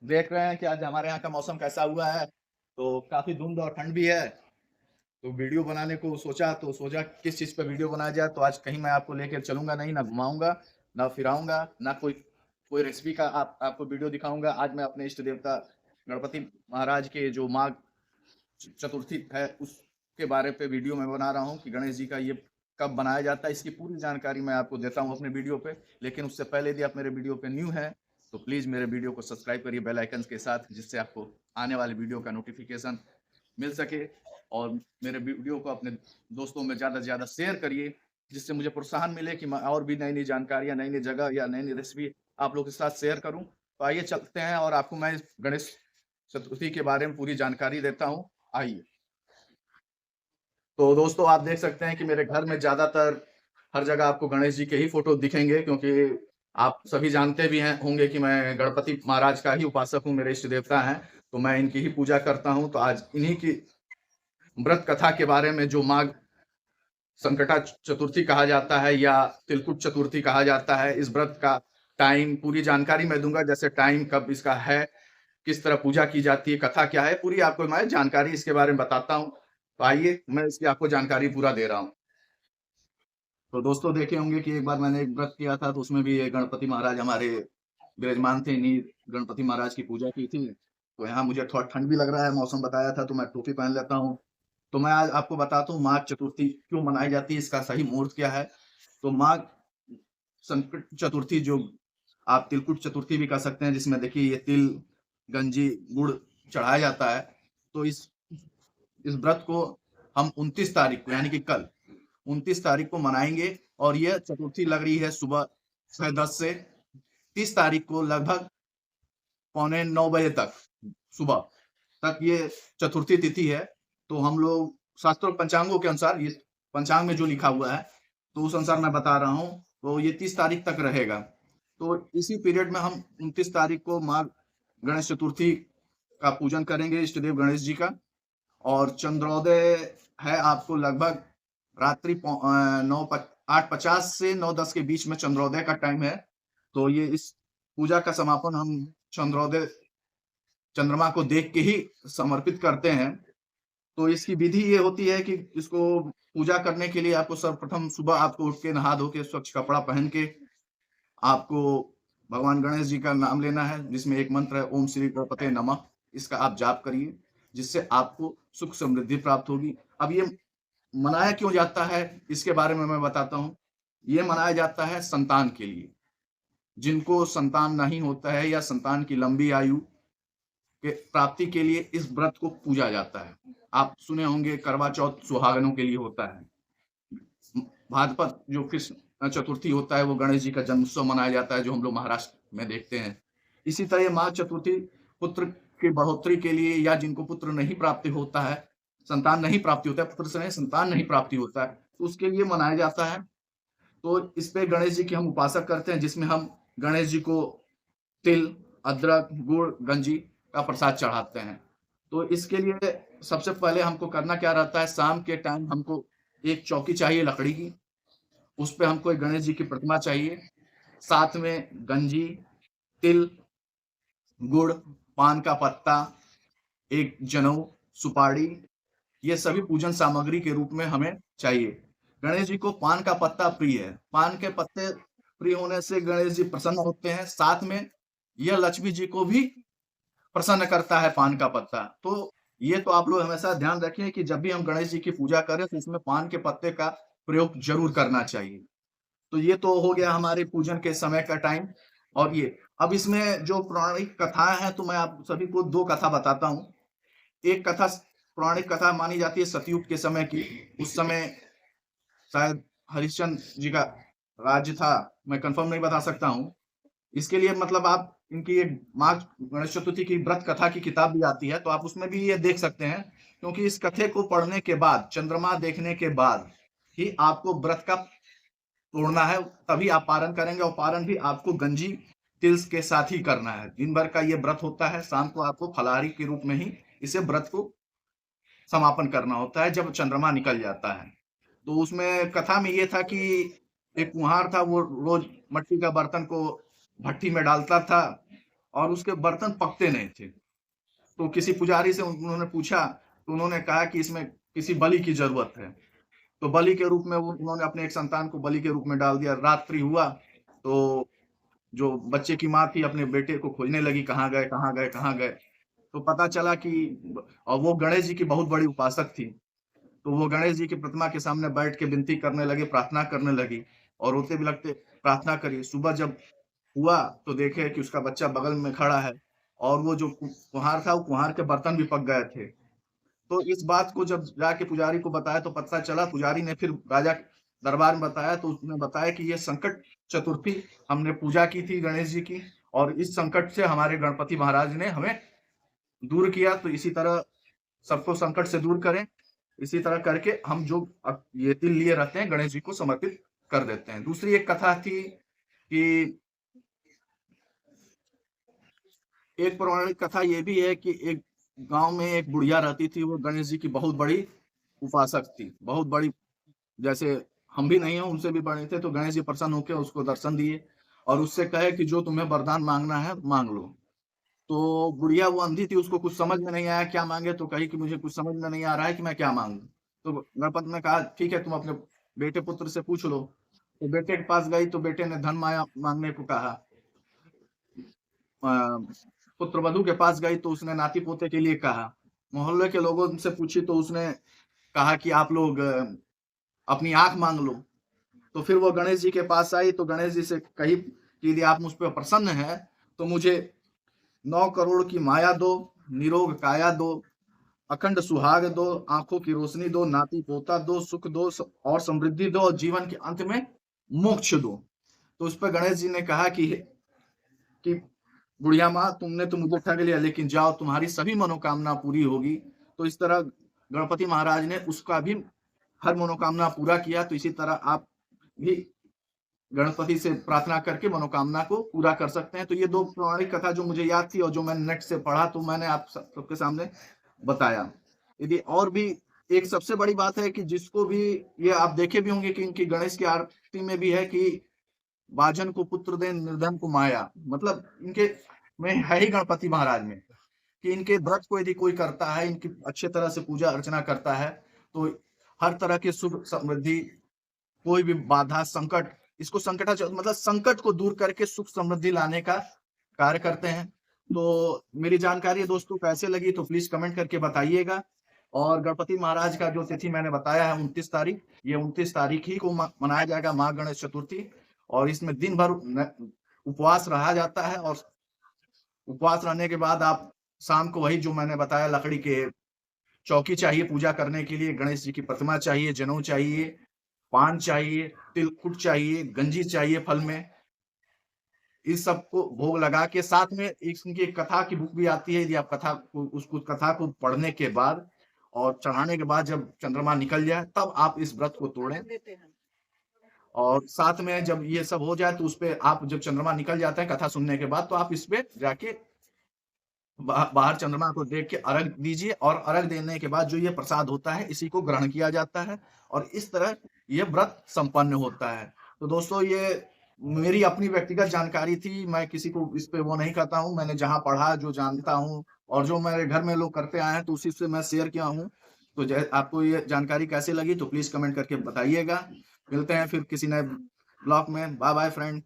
देख रहे हैं कि आज हमारे यहाँ का मौसम कैसा हुआ है। तो काफी धुंध और ठंड भी है। तो वीडियो बनाने को सोचा किस चीज पे वीडियो बनाया जाए। तो आज कहीं मैं आपको लेकर चलूंगा नहीं, ना घुमाऊंगा, ना फिराऊंगा, ना कोई कोई रेसिपी का आपको वीडियो दिखाऊंगा। आज मैं अपने इष्ट देवता गणपति महाराज के जो माघ चतुर्थी है उसके बारे पे वीडियो मैं बना रहा हूँ कि गणेश जी का ये कब बनाया जाता है। इसकी पूरी जानकारी मैं आपको देता हूँ अपने वीडियो पे। लेकिन उससे पहले यदि आप मेरे वीडियो पे न्यू हैं तो प्लीज़ मेरे वीडियो को सब्सक्राइब करिए बेल आइकन के साथ, जिससे आपको आने वाली वीडियो का नोटिफिकेशन मिल सके। और मेरे वीडियो को अपने दोस्तों में ज़्यादा से ज़्यादा शेयर करिए, जिससे मुझे प्रोत्साहन मिले कि मैं और भी नई नई जानकारियाँ, नई नई जगह या नई नई रेसिपी आप लोग के साथ शेयर करूँ। तो आइए चलते हैं और आपको मैं गणेश चतुर्थी के बारे में पूरी जानकारी देता हूँ। आइए। तो दोस्तों आप देख सकते हैं कि मेरे घर में ज़्यादातर हर जगह आपको गणेश जी के ही फोटो दिखेंगे, क्योंकि आप सभी जानते भी हैं होंगे कि मैं गणपति महाराज का ही उपासक हूँ, मेरे इष्ट देवता हैं। तो मैं इनकी ही पूजा करता हूँ। तो आज इन्हीं की व्रत कथा के बारे में, जो माघ संकटा चतुर्थी कहा जाता है या तिलकुट चतुर्थी कहा जाता है, इस व्रत का टाइम पूरी जानकारी मैं दूंगा। जैसे टाइम कब इसका है, किस तरह पूजा की जाती है, कथा क्या है, पूरी आपको मैं जानकारी इसके बारे में बताता हूँ। तो आइए मैं इसकी आपको जानकारी पूरा दे रहा हूँ। तो दोस्तों देखे होंगे कि एक बार मैंने एक व्रत किया था, तो उसमें भी ये गणपति महाराज हमारे विराजमान थे। इन्हीं गणपति महाराज की पूजा की थी। तो यहाँ मुझे थोड़ा ठंड भी लग रहा है, मौसम बताया था तो मैं टोपी पहन लेता हूँ। तो मैं आज आपको बताता हूँ माघ चतुर्थी क्यों मनाई जाती है, इसका सही मुहूर्त क्या है। तो माघ संकट चतुर्थी, जो आप तिलकुट चतुर्थी भी कह सकते हैं, जिसमें देखिए ये तिल, गंजी, गुड़ चढ़ाया जाता है। तो इस व्रत को हम 29 तारीख को, यानी कि कल 29 तारीख को मनाएंगे। और यह चतुर्थी लग रही है सुबह 10:30 से। 30 तारीख को लगभग पौने 9 बजे तक, सुबह तक ये चतुर्थी तिथि है। तो हम लोग शास्त्रों पंचांगों के अनुसार, ये पंचांग में जो लिखा हुआ है तो उस अनुसार मैं बता रहा हूँ। तो ये 30 तारीख तक रहेगा। तो इसी पीरियड में हम 29 तारीख को माँ गणेश चतुर्थी का पूजन करेंगे, इष्ट देव गणेश जी का। और चंद्रोदय है आपको लगभग रात्रि 8:50 से 9:10 के बीच में चंद्रोदय का टाइम है। तो ये इस पूजा का समापन हम चंद्रोदय, चंद्रमा को देख के ही समर्पित करते हैं। तो इसकी विधि ये होती है कि इसको पूजा करने के लिए आपको सर्वप्रथम सुबह आपको उठ के नहा धो के स्वच्छ कपड़ा पहन के आपको भगवान गणेश जी का नाम लेना है, जिसमें एक मंत्र है ओम श्री गणपते नमः। इसका आप जाप करिए, जिससे आपको सुख समृद्धि प्राप्त होगी। अब ये मनाया क्यों जाता है, इसके बारे में मैं बताता हूँ। ये मनाया जाता है संतान के लिए, जिनको संतान नहीं होता है या संतान की लंबी आयु के प्राप्ति के लिए इस व्रत को पूजा जाता है। आप सुने होंगे करवा चौथ सुहागनों के लिए होता है। भाद्रपद जो कृष्ण चतुर्थी होता है वो गणेश जी का जन्मोत्सव मनाया जाता है, जो हम लोग महाराष्ट्र में देखते हैं। इसी तरह माघ चतुर्थी पुत्र की बढ़ोतरी के लिए, या जिनको पुत्र नहीं प्राप्ति होता है, संतान नहीं प्राप्ति होता है, पुत्र से नहीं संतान नहीं प्राप्ति होता है, तो उसके लिए मनाया जाता है। तो इस पे गणेश जी की हम उपासक करते हैं, जिसमें हम गणेश जी को तिल, अदरक, गुड़, गंजी का प्रसाद चढ़ाते हैं। तो इसके लिए सबसे पहले हमको करना क्या रहता है, शाम के टाइम हमको एक चौकी चाहिए लकड़ी की, उस पे हमको एक गणेश जी की प्रतिमा चाहिए, साथ में गंजी, तिल, गुड़, पान का पत्ता, एक जनेऊ, सुपारी, ये सभी पूजन सामग्री के रूप में हमें चाहिए। गणेश जी को पान का पत्ता प्रिय है। पान के पत्ते प्रिय होने से गणेश जी प्रसन्न होते हैं। साथ में यह लक्ष्मी जी को भी प्रसन्न करता है पान का पत्ता। तो ये तो आप लोग हमेशा ध्यान रखें कि जब भी हम गणेश जी की पूजा करें तो इसमें पान के पत्ते का प्रयोग जरूर करना चाहिए। तो ये तो हो गया हमारे पूजन के समय का टाइम। और ये अब इसमें जो पौराणिक कथाएं हैं, तो मैं आप सभी को दो कथा बताता हूँ। एक कथा पौराणिक कथा मानी जाती है सतयुग के समय की। उस समय शायद हरिश्चंद्र जी का राज्य था, मैं कंफर्म नहीं बता सकता हूँ। इसके लिए मतलब आप इनकी एक माघ गणेश चतुर्थी की व्रत कथा की किताब भी आती है, तो आप उसमें भी ये देख सकते हैं। क्योंकि इस कथे को पढ़ने के बाद, चंद्रमा देखने के बाद ही आपको व्रत का तोड़ना है, तभी आप पारण करेंगे। और पारण भी आपको गंजी तिल के साथ ही करना है। दिन भर का ये व्रत होता है, शाम को आपको फलाहारी के रूप में ही इसे व्रत को समापन करना होता है, जब चंद्रमा निकल जाता है। तो उसमें कथा में ये था कि एक कुम्हार था, वो रोज मट्टी का बर्तन को भट्टी में डालता था और उसके बर्तन पकते नहीं थे। तो किसी पुजारी से उन्होंने पूछा, तो उन्होंने कहा कि इसमें किसी बलि की ज़रूरत है। तो बलि के रूप में वो उन्होंने अपने एक संतान को बलि के रूप में डाल दिया। रात्रि हुआ, तो जो बच्चे की माँ थी अपने बेटे को खोजने लगी, कहाँ गए, कहाँ गए, कहाँ गए? तो पता चला कि और वो गणेश जी की बहुत बड़ी उपासक थी। तो वो गणेश जी की प्रतिमा के सामने बैठ के विनती करने लगे, प्रार्थना करने लगी और रोते भी लगते, प्रार्थना करी। सुबह जब हुआ तो देखे कि उसका बच्चा बगल में खड़ा है और वो जो कुम्हार था, वो कुम्हार के बर्तन भी पक गए थे। तो इस बात को जब जाके पुजारी को बताया तो पता चला, पुजारी ने फिर राजा के दरबार में बताया, तो उसने बताया कि ये संकट चतुर्थी हमने पूजा की थी गणेश जी की और इस संकट से हमारे गणपति महाराज ने हमें दूर किया। तो इसी तरह सबको संकट से दूर करें। इसी तरह करके हम जो ये तिल लिए रहते हैं गणेश जी को समर्पित कर देते हैं। दूसरी एक कथा थी कि एक पौराणिक कथा ये भी है कि एक गांव में एक बुढ़िया रहती थी, वो गणेश जी की बहुत बड़ी उपासक थी, बहुत बड़ी। जैसे हम भी नहीं हैं, उनसे भी बड़े थे। तो गणेश जी प्रसन्न होकर उसको दर्शन दिए और उससे कहे कि जो तुम्हें वरदान मांगना है मांग लो। तो बुढ़िया वो अंधी थी, उसको कुछ समझ में नहीं आया क्या मांगे, तो कही कि मुझे कुछ समझ में नहीं आ रहा है कि मैं क्या मांगू। तो गणपति ने कहा ठीक है, तुम अपने बेटे पुत्र से पूछ लो। तो बेटे के पास गई तो बेटे ने धन माया मांगने को कहा। पुत्र वधु के पास गई तो उसने नाती पोते के लिए कहा। मोहल्ले के लोगों से पूछी तो उसने कहा कि आप लोग अपनी आंख मांग लो। तो फिर वो गणेश जी के पास आई तो गणेश जी से कही कि यदि आप मुझ पर प्रसन्न हैं तो मुझे 9 करोड़ की माया दो, निरोग काया दो, अखंड सुहाग दो, आंखों की रोशनी दो, नाती पोता दो, सुख दो और समृद्धि दो और जीवन के अंत में मोक्ष दो। तो उस पर गणेश जी ने कहा कि बुढ़िया माँ, तुमने तो मुझे ठग लिया, लेकिन जाओ तुम्हारी सभी मनोकामना पूरी होगी। तो इस तरह गणपति महाराज ने उसका भी हर मनोकामना पूरा किया। तो इसी तरह आप भी गणपति से प्रार्थना करके मनोकामना को पूरा कर सकते हैं। तो ये दो पौराणिक कथा जो मुझे याद थी और जो मैंने नेट से पढ़ा, तो मैंने आप सबके सामने बताया। यदि और भी एक सबसे बड़ी बात है कि जिसको भी ये आप देखे भी होंगे कि इनकी गणेश की आरती में भी है कि बाजन को पुत्र दे, निर्धन को माया। मतलब इनके में है ही गणपति महाराज में कि इनके व्रत को यदि कोई करता है, इनकी अच्छे तरह से पूजा अर्चना करता है, तो हर तरह की सुख समृद्धि, कोई भी बाधा संकट, इसको मतलब संकट को दूर करके सुख समृद्धि लाने का कार्य करते हैं। तो मेरी जानकारी दोस्तों कैसे लगी तो प्लीज कमेंट करके बताइएगा। और गणपति महाराज का जो तिथि मैंने बताया है 29 तारीख, ये 29 तारीख ही को मनाया जाएगा महा गणेश चतुर्थी। और इसमें दिन भर उपवास रहा जाता है और उपवास रहने के बाद आप शाम को वही जो मैंने बताया, लकड़ी के चौकी चाहिए पूजा करने के लिए, गणेश जी की प्रतिमा चाहिए, जनेऊ चाहिए, पान चाहिए, तिलकुट चाहिए, गंजी चाहिए फल में। इस सब को भोग लगा के साथ में इनकी एक कथा की बुक भी आती है। यदि आप उसको कथा को पढ़ने के बाद और चढ़ाने के बाद जब चंद्रमा निकल जाए तब आप इस व्रत को तोड़ें। और साथ में जब ये सब हो जाए तो उसपे आप जब चंद्रमा निकल जाता है कथा सुनने के बाद, तो आप इस पे जाके बाहर चंद्रमा को देख के अर्घ दीजिए और अर्घ देने के बाद जो ये प्रसाद होता है इसी को ग्रहण किया जाता है और इस तरह ये व्रत संपन्न होता है। तो दोस्तों ये मेरी अपनी व्यक्तिगत जानकारी थी, मैं किसी को इस पे वो नहीं करता हूँ। मैंने जहाँ पढ़ा, जो जानता हूँ और जो मेरे घर में लोग करते आए हैं तो उसी से मैं शेयर किया हूँ। तो आपको ये जानकारी कैसी लगी तो प्लीज कमेंट करके बताइएगा। मिलते हैं फिर किसी नए ब्लॉग में। Bye bye friend.